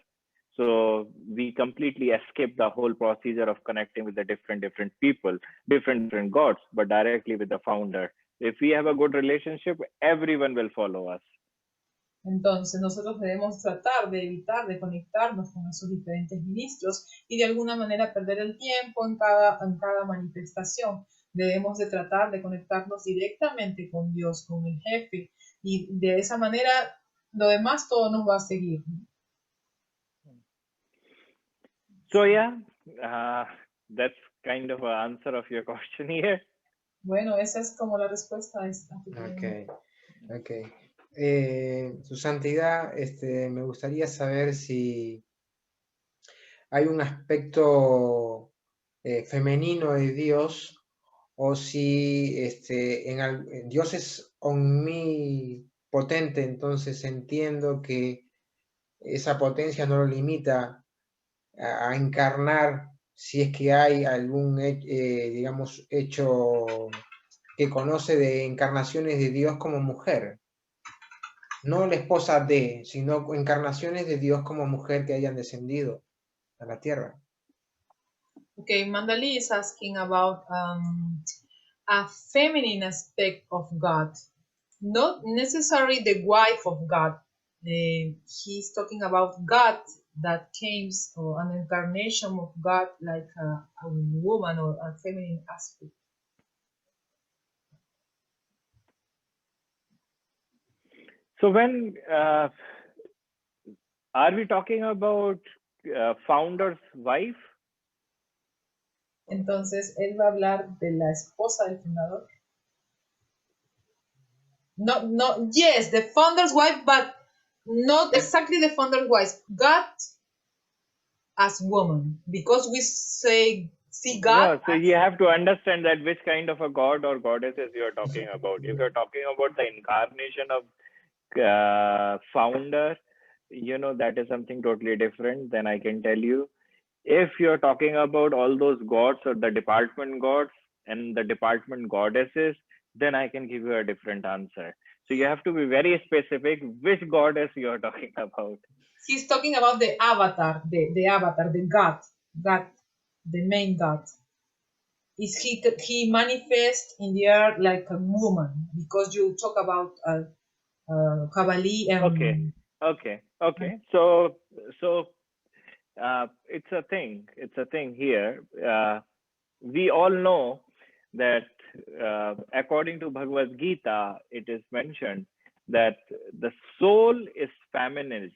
So we completely escape the whole procedure of connecting with the different people, different gods, but directly with the founder. If we have a good relationship, everyone will follow us. Entonces nosotros debemos tratar de evitar de conectarnos con esos diferentes ministros y de alguna manera perder el tiempo en cada manifestación. Debemos de tratar de conectarnos directamente con Dios, con el jefe, y de esa manera lo demás todo nos va a seguir. So yeah, that's kind of an answer of your question here. Bueno, esa es como la respuesta a esta. Okay. Su Santidad, me gustaría saber si hay un aspecto femenino de Dios o si Dios es omnipotente, entonces entiendo que esa potencia no lo limita a encarnar si es que hay algún, digamos, hecho que conoce de encarnaciones de Dios como mujer. No la esposa de, sino encarnaciones de Dios como mujer que hayan descendido a la tierra. Okay, Mandali is asking about a feminine aspect of God, not necessarily the wife of God. He's talking about God that came, or an incarnation of God, like a woman or a feminine aspect. So when are we talking about founder's wife? Entonces, él va a hablar de la esposa del fundador. No, yes, the founder's wife, but not exactly the founder's wife. God as woman, because we see God. Yeah, so you have to understand that which kind of a god or goddesses you are talking about. If you're talking about the incarnation of founder, that is something totally different. Then I can tell you, if you're talking about all those gods or the department gods and the department goddesses, then I can give you a different answer. So you have to be very specific which goddess you're talking about. He's talking about the avatar, the avatar, the God. the main God. Is he manifests in the earth like a woman? Because you talk about Kabali. Okay. So it's a thing. It's a thing here. We all know that according to Bhagavad Gita, it is mentioned that the soul is feminine,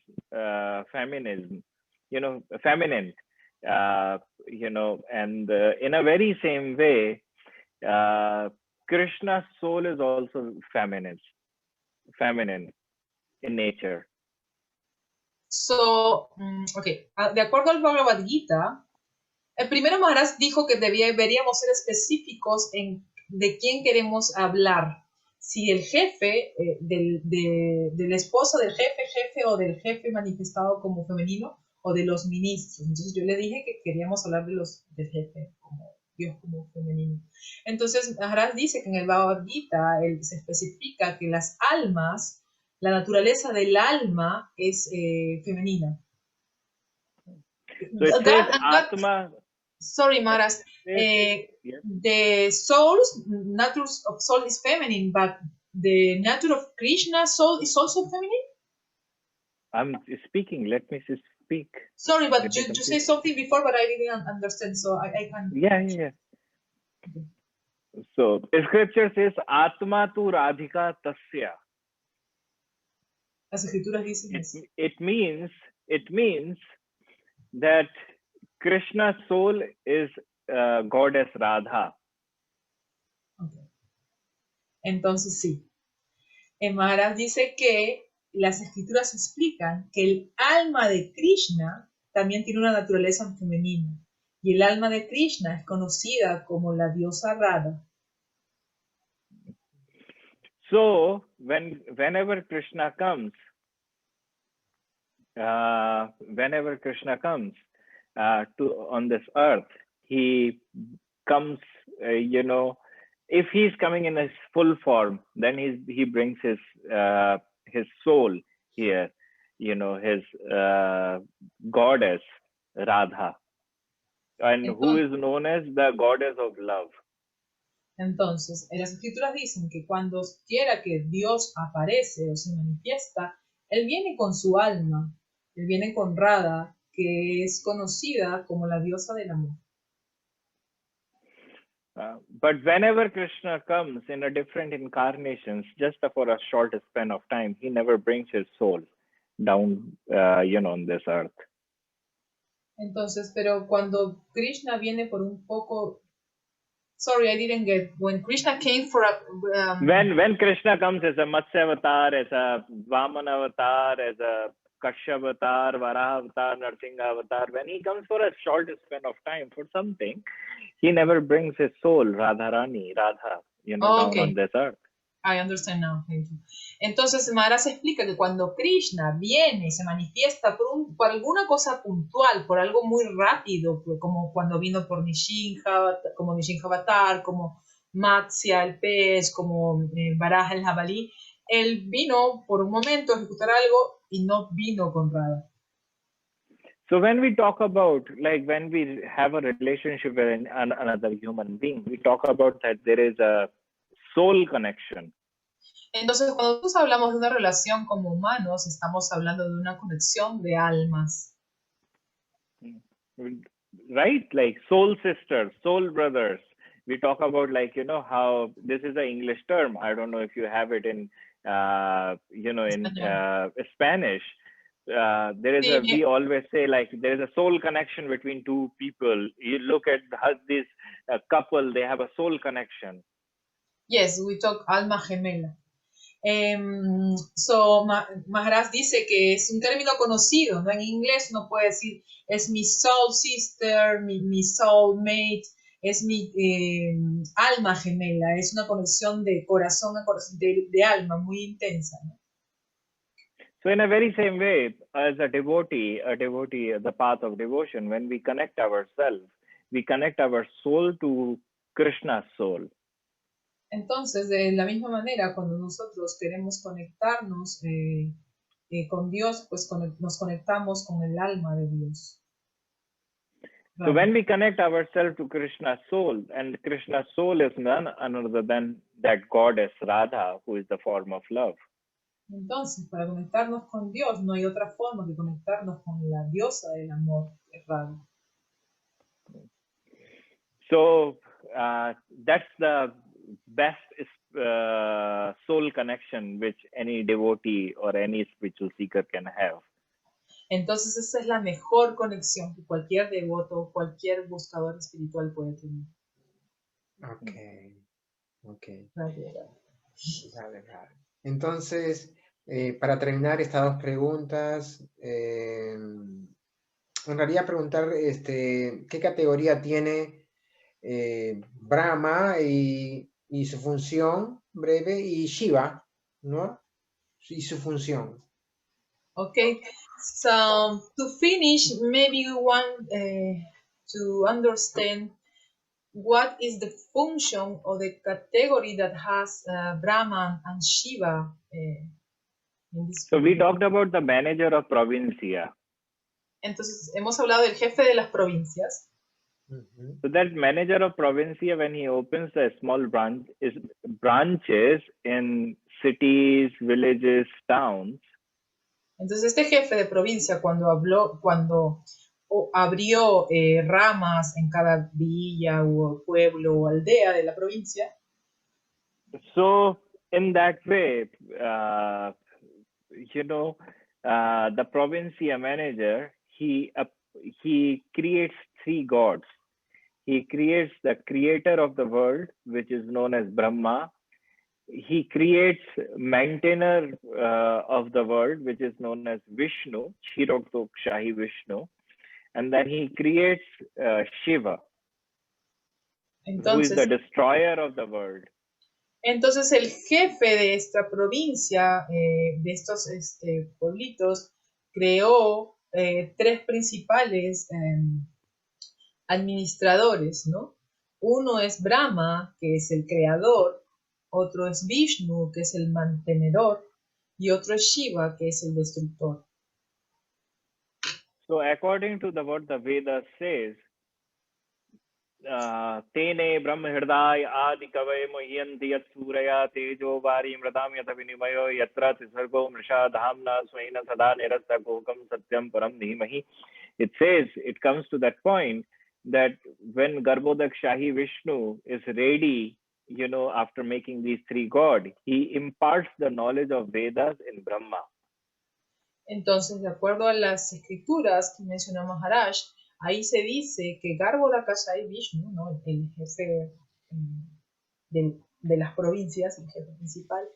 feminine, and in a very same way, Krishna's soul is also feminine in nature. So, okay, de acuerdo al Bhagavad Gita, el primero Maharaj dijo que deberíamos ser específicos de quién queremos hablar. Si el jefe, del esposo del jefe o del jefe manifestado como femenino o de los ministros. Entonces yo le dije que queríamos hablar del jefe, como Dios como femenino. Entonces Maharaj dice que en el Bhagavad Gita se especifica que las almas, la naturaleza del alma es femenina. So it says Atma. Sorry, Maras. The soul's nature of soul is feminine, but the nature of Krishna's soul is also feminine? I'm speaking. Let me speak. Sorry, but you said something before, but I didn't understand, so I can... Yeah. Okay. So the scripture says, Atma tu Radhika tasya. Las escrituras dicen eso. It means that Krishna's soul is goddess Radha. Okay. Entonces sí. Maharaj dice que las escrituras explican que el alma de Krishna también tiene una naturaleza femenina. Y el alma de Krishna es conocida como la diosa Radha. So whenever Krishna comes on this earth, he comes, if he's coming in his full form, then he brings his soul here, his goddess Radha, and who is known as the goddess of love. Entonces, las escrituras dicen que cuando quiera que Dios aparece o se manifiesta, Él viene con su alma, Él viene con Radha, que es conocida como la diosa del amor. But whenever Krishna comes in a different incarnations, just for a short span of time, he never brings his soul down, on this earth. Entonces, pero cuando Krishna viene por un poco... Sorry, I didn't get. When Krishna came for a... When Krishna comes as a Matsya avatar, as a Vamana avatar, as a Kashyap avatar, Varaha avatar, Narsinga avatar, when he comes for a short span of time for something, he never brings his soul, Radha, down on this earth. I understand now, thank you. Entonces Maharaj explica que cuando Krishna viene y se manifiesta por alguna cosa puntual, por algo muy rápido, como cuando vino por Nishinja, como Nishinja Avatar, como Matsya el pez, como Varaha el jabalí, él vino por un momento a ejecutar algo y no vino con Radha. So when we talk about, like when we have a relationship with another human being, we talk about that there is a soul connection. Entonces, cuando nosotros hablamos de una relación como humanos, estamos hablando de una conexión de almas. Right? Like soul sisters, soul brothers. We talk about how this is an English term. I don't know if you have it in, Spanish. There is we always say there is a soul connection between two people. You look at this couple, they have a soul connection. Yes, we talk alma gemela. So Maharaj dice que es un término conocido, ¿no? En inglés uno puede decir es mi soul sister, mi soul mate, es mi alma gemela, es una conexión de corazón a corazón, de alma muy intensa, ¿no? So in a very same way, as a devotee, the path of devotion, when we connect ourselves, we connect our soul to Krishna's soul. Entonces, de la misma manera, cuando nosotros queremos conectarnos con Dios, pues nos conectamos con el alma de Dios. So when we connect ourselves to Krishna's soul, and Krishna's soul is none other than that goddess Radha, who is the form of love. Entonces, para conectarnos con Dios, no hay otra forma que conectarnos con la diosa del amor, Radha. So that's the best soul connection which any devotee or any spiritual seeker can have. Entonces esa es la mejor conexión que cualquier devoto, cualquier buscador espiritual puede tener. Ok. Vale. Entonces, para terminar estas dos preguntas, en realidad preguntar qué categoría tiene Brahma y su función breve, y Shiva, ¿no? Y su función. Okay, so to finish, maybe we want to understand what is the function or the category that has Brahman and Shiva in this So we period. talked about the manager of provincia. Entonces, hemos hablado del jefe de las provincias. So that manager of provincia, when he opens a small branches in cities, villages, towns. Entonces, este jefe de provincia, cuando abrió ramas en cada villa o pueblo o aldea de la provincia. So in that way, the provincia manager, he creates three gods. He creates the creator of the world, which is known as Brahma. He creates maintainer of the world, which is known as Vishnu, Kshahi Vishnu. And then he creates Shiva, who is the destroyer of the world. Entonces el jefe de esta provincia, de estos pueblitos, creó tres principales administradores, ¿no? Uno es Brahma, que es el creador, otro es Vishnu, que es el mantenedor, y otro es Shiva, que es el destructor. So according to what the Vedas says, Tene Brahma Hridaya Adi Kavai Mohiyanti Yat Suraya Tejo Vari Mradam Yatha Vinimayo Yatra Tisargo Mrisha Dhamna Swaina Sada Nirasta Kokam Satyam Param Dhimahi. It says, it comes to that point that when Garbhodak Shahi Vishnu is ready, after making these three gods, he imparts the knowledge of Vedas in Brahma. Entonces, de acuerdo a las escrituras que mencionó Maharaj, ahí se dice que Garbhodak Shahi Vishnu, ¿no? El jefe de las provincias, el jefe principal,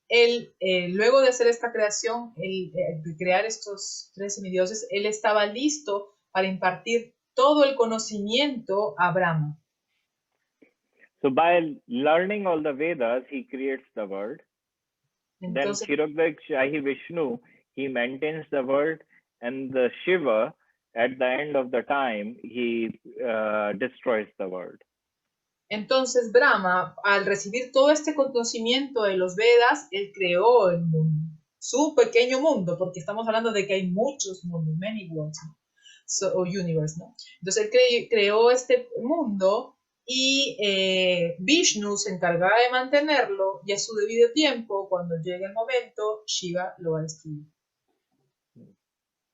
él, luego de hacer esta creación, de crear estos tres semidioses, él estaba listo para impartir todo el conocimiento a Brahma. So by learning all the Vedas, he creates the world. Entonces, then Kshirodvak Shahi Vishnu, he maintains the world, and the Shiva, at the end of the time, he destroys the world. Entonces Brahma, al recibir todo este conocimiento de los Vedas, él creó el mundo, su pequeño mundo, porque estamos hablando de que hay muchos mundos, many worlds, ¿no? O universe, ¿no? Entonces él creó este mundo y Vishnu se encargaba de mantenerlo, y a su debido tiempo, cuando llegue el momento, Shiva lo va a destruir.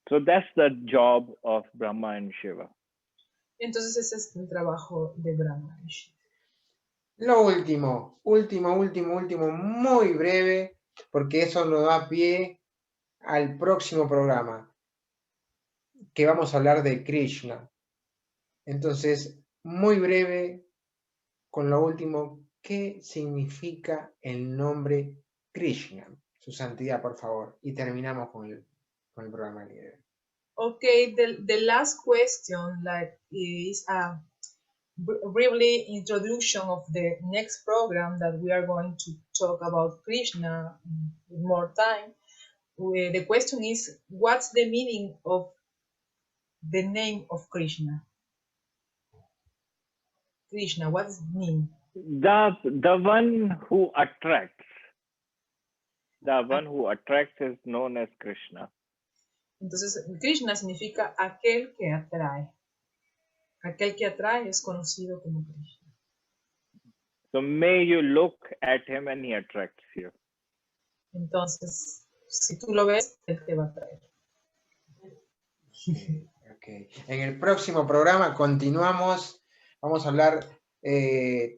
So that's the job of Brahma and Shiva. Entonces ese es el trabajo de Brahma y Shiva. Lo último, muy breve, porque eso nos da pie al próximo programa, que vamos a hablar de Krishna. Entonces, muy breve, con lo último, ¿qué significa el nombre Krishna? Su santidad, por favor. Y terminamos con el programa líder. Okay, the last question is a briefly introduction of the next program that we are going to talk about Krishna with more time. The question is, what's the meaning of the name of Krishna? Krishna, what does it mean? The one who attracts. The one who attracts is known as Krishna. Entonces, Krishna significa aquel que atrae. Aquel que atrae es conocido como Krishna. So may you look at him and he attracts you. Entonces, si tú lo ves, él te va a atraer. Okay. En el próximo programa continuamos, vamos a hablar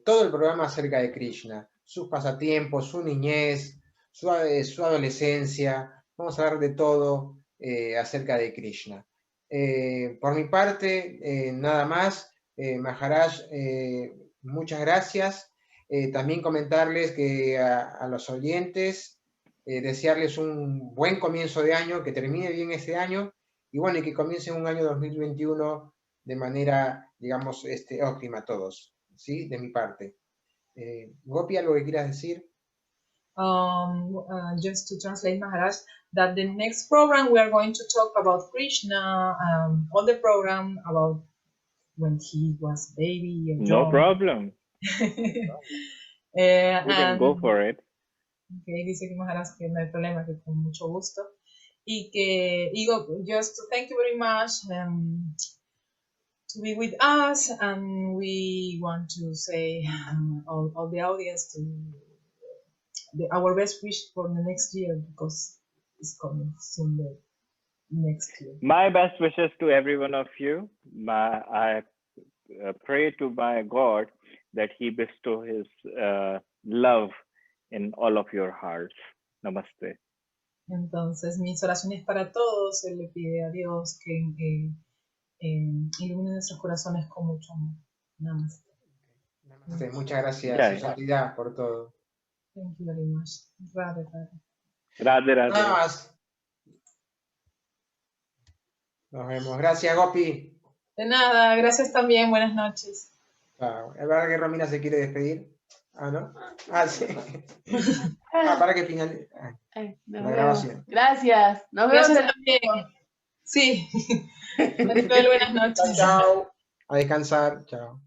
todo el programa acerca de Krishna, sus pasatiempos, su niñez, su adolescencia, vamos a hablar de todo acerca de Krishna. Por mi parte, nada más, Maharaj, muchas gracias. También comentarles que a los oyentes, desearles un buen comienzo de año, que termine bien este año, y bueno, y que comience un año 2021 de manera, digamos, óptima todos, ¿sí? De mi parte. Gopi, ¿algo que quieras decir? Just to translate, Maharaj, that the next program we are going to talk about Krishna, all the program about when he was baby and No problem. You can go for it. Okay, dice que Maharaj que no hay problema, que con mucho gusto. Y que, just to thank you very much to be with us, and we want to say all the audience to our best wish for the next year, because it's coming soon the next year. My best wishes to every one of you. I pray to my God that he bestow his love in all of your hearts. Namaste. Entonces, mis oraciones para todos. Él le pide a Dios que ilumine nuestros corazones con mucho amor. Namaste. Namaste. Muchas gracias, su santidad, por todo. Thank you very much. Radhe, Radhe. Radhe, Radhe. Nada más. Nos vemos. Gracias, Gopi. De nada, gracias también. Buenas noches. Chao. ¿Es verdad que Romina se quiere despedir? Ah, ¿no? Ah, sí. Para que finalice la grabación. Gracias. Nos vemos también. Sí. Buenas noches. Chao. A descansar. Chao.